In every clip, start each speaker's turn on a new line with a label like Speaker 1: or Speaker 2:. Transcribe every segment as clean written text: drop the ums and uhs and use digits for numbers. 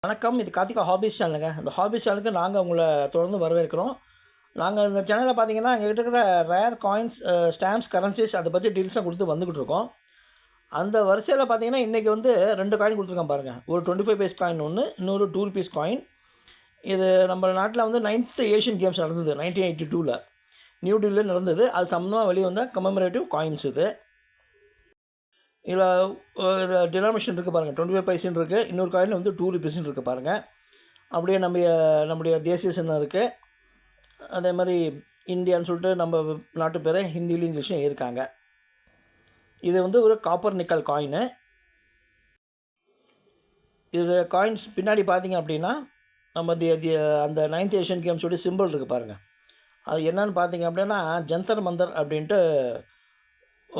Speaker 1: வணக்கம். இது கார்த்திகா ஹாபீஸ் சேனலுங்க. இந்த ஹாபீஸ் சேனலுக்கு நாங்கள் உங்களை தொடர்ந்து வரவேற்கிறோம். நாங்கள் இந்த சேனலில் பார்த்தீங்கன்னா எங்கள்கிட்ட இருக்கிற ரேர் காயின்ஸ், ஸ்டாம்ப்ஸ், கரன்சிஸ் அதை பற்றி டீல்ஸாக கொடுத்து வந்துக்கிட்டு இருக்கோம். அந்த வரிசையில் பார்த்தீங்கன்னா இன்றைக்கி வந்து 2 காயின் கொடுத்துருக்கேன் பாருங்கள். ஒரு 25 பைஸ் காயின் ஒன்று, இன்னொரு 2 ருபீஸ் காயின். இது நம்ம நாட்டில் வந்து 9th ஏஷியன் கேம்ஸ் நடந்தது 1982 நியூ டெல்லியில் நடந்தது. அது சம்மந்தமாக வெளியே வந்த கமெமரேட்டிவ் காயின்ஸ் இது. இதில் டினாமினேஷன் இருக்குது பாருங்கள். 25 பைசன்னு இருக்குது. இன்னொரு காயின் வந்து 2 ருபீஸ்ன்னு இருக்குது பாருங்கள். அப்படியே நம்முடைய தேசிய சின்னம் இருக்குது. அதே மாதிரி இந்தியான்னு சொல்லிட்டு நம்ம நாட்டு பேரை ஹிந்திலையும் இங்கிலீஷும் இருக்காங்க. இது வந்து ஒரு காப்பர் நிக்கல் காயினு. இது காயின்ஸ் பின்னாடி பார்த்திங்க அப்படின்னா நம்ம அந்த 9th ஏஷியன் கேம்ஸோடைய சிம்பிள் இருக்குது பாருங்கள். அது என்னன்னு பார்த்திங்க அப்படின்னா ஜந்தர் மந்தர் அப்படின்ட்டு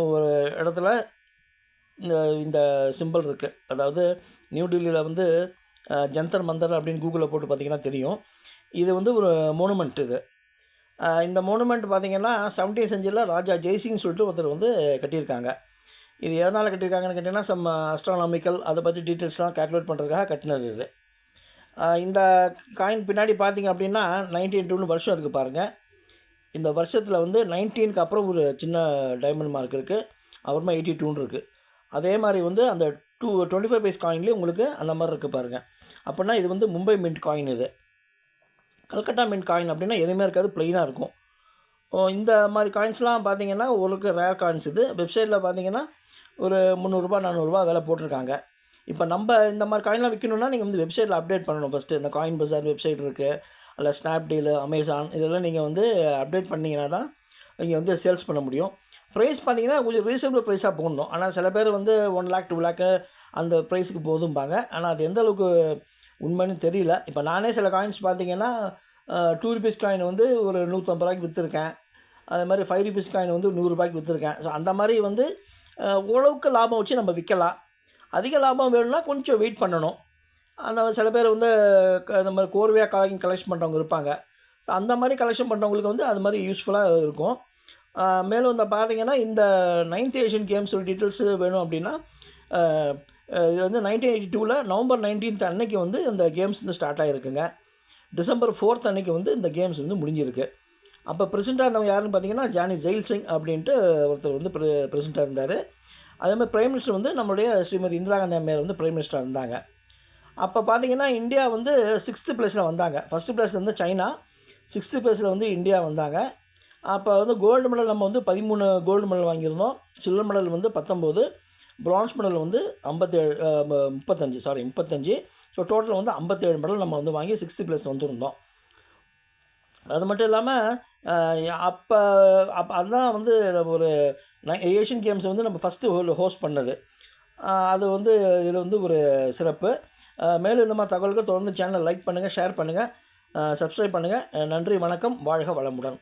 Speaker 1: ஒரு இடத்துல இந்த சிம்பிள் இருக்குது. அதாவது நியூ டெல்லியில் வந்து ஜந்தர் மந்தர் அப்படின்னு கூகுளில் போட்டு பார்த்திங்கன்னா தெரியும். இது வந்து ஒரு மோனுமெண்ட். இந்த மோனுமெண்ட் பார்த்திங்கன்னா 17th செஞ்சுரியில் ராஜா ஜெய்சிங் சொல்லிட்டு ஒருத்தர் வந்து கட்டியிருக்காங்க. இது எதனால் கட்டியிருக்காங்கன்னு கேட்டிங்கன்னா அஸ்ட்ரானாமிக்கல் அதை பற்றி டீட்டெயில்ஸ்லாம் கால்குலேட் பண்ணுறதுக்காக கட்டினது இது. இந்த காயின் பின்னாடி பார்த்திங்க அப்படின்னா 1902 வருஷம் இருக்குது பாருங்கள். இந்த வருஷத்தில் வந்து 19க்கு அப்புறம் ஒரு சின்ன டைமண்ட் மார்க் இருக்குது. அப்புறமா 82 இருக்குது. அதே மாதிரி வந்து அந்த 25 பைஸ் காயின்லேயும் உங்களுக்கு அந்த மாதிரி இருக்குது பாருங்கள். அப்படின்னா இது வந்து மும்பை மின்ட் காயின். இது கல்கட்டா மின்ட் காயின் அப்படின்னா எதுவுமே இருக்காது, ப்ளைனாக இருக்கும். இந்த மாதிரி காயின்ஸ்லாம் பார்த்திங்கன்னா உங்களுக்கு ரேர் காயின்ஸ். இது வெப்சைட்டில் பார்த்திங்கன்னா ஒரு 300 400 விலை போட்டிருக்காங்க. இப்போ நம்ம இந்த மாதிரி காயின்லாம் விற்கணுன்னா நீங்கள் வந்து வெப்சைட்டில் அப்டேட் பண்ணணும். ஃபஸ்ட்டு இந்த காயின் பஜார் வெப்சைட் இருக்குது, அதில் ஸ்னாப்டீல், அமேசான் இதெல்லாம் நீங்கள் வந்து அப்டேட் பண்ணிங்கன்னா தான் நீங்கள் வந்து சேல்ஸ் பண்ண முடியும். ப்ரைஸ் பார்த்திங்கன்னா கொஞ்சம் ரீசனபிள் ப்ரைஸாக போடணும். ஆனால் சில பேர் வந்து 1 lakh 2 lakh அந்த ப்ரைஸுக்கு போதும்பாங்க. ஆனால் அது எந்த அளவுக்கு உண்மைன்னு தெரியல. இப்போ நானே சில காயின்ஸ் பார்த்திங்கன்னா 2 ருபீஸ் காயின் வந்து ஒரு 150 ரூபாய்க்கு விற்றுருக்கேன். அதே மாதிரி 5 ருபீஸ் காயின் வந்து 100 ரூபாய்க்கு விற்றுருக்கேன். ஸோ அந்த மாதிரி வந்து ஓரளவுக்கு லாபம் வச்சு நம்ம விற்கலாம். அதிக லாபம் வேணும்னா கொஞ்சம் வெயிட் பண்ணணும். அந்த சில பேர் வந்து இந்த மாதிரி கோர்வையாக காயின் கலெக்ஷன் பண்ணுறவங்க இருப்பாங்க. ஸோ அந்த மாதிரி கலெக்ஷன் பண்ணுறவங்களுக்கு வந்து அது மாதிரி யூஸ்ஃபுல்லாக இருக்கும். மேலும் இந்த பார்த்திங்கன்னா இந்த 9th ஏஷியன் கேம்ஸ் டீட்டெயில்ஸு வேணும் அப்படின்னா இது வந்து 1982 நவம்பர் 19th அன்னைக்கு வந்து இந்த கேம்ஸ் வந்து ஸ்டார்ட் ஆகிருக்குங்க. டிசம்பர் 4th அன்னைக்கு வந்து இந்த கேம்ஸ் வந்து முடிஞ்சிருக்கு. அப்போ பிரசிடெண்ட்டாக இருந்தவங்க யாருன்னு பார்த்தீங்கன்னா ஜானி ஜெயில் சிங் அப்படின்ட்டு ஒருத்தர் வந்து பிரசிடெண்ட்டாக இருந்தார். அதேமாதிரி பிரைம் மினிஸ்டர் வந்து நம்மளுடைய ஸ்ரீமதி இந்திரா காந்தி அம்மையார் வந்து பிரைம் மினிஸ்டராக இருந்தாங்க. அப்போ பார்த்திங்கன்னா இந்தியா வந்து 6th பிளேஸில் வந்தாங்க. 1st பிளேஸ் வந்து சைனா, 6th பிளேஸில் வந்து இந்தியா வந்தாங்க. அப்போ வந்து கோல்டு மெடல் நம்ம வந்து 13 கோல்டு மெடல் வாங்கியிருந்தோம். சில்வர் மெடல் வந்து 19, பிரான்ஸ் மெடல் வந்து 35. ஸோ டோட்டல் வந்து 57 மெடல் நம்ம வந்து வாங்கி 6th பிளேஸ் வந்துருந்தோம். அது மட்டும் இல்லாமல் அப்போ அதுதான் வந்து ஒரு ஏஷியன் கேம்ஸ் வந்து நம்ம ஃபஸ்ட்டு ஹோஸ்ட் பண்ணது. அது வந்து இதில் வந்து ஒரு சிறப்பு. மேலும் இந்த மாதிரி தகவல்கள் தொடர்ந்து சேனலை லைக் பண்ணுங்கள், ஷேர் பண்ணுங்கள், சப்ஸ்கிரைப் பண்ணுங்கள். நன்றி, வணக்கம், வாழ்க வளமுடன்.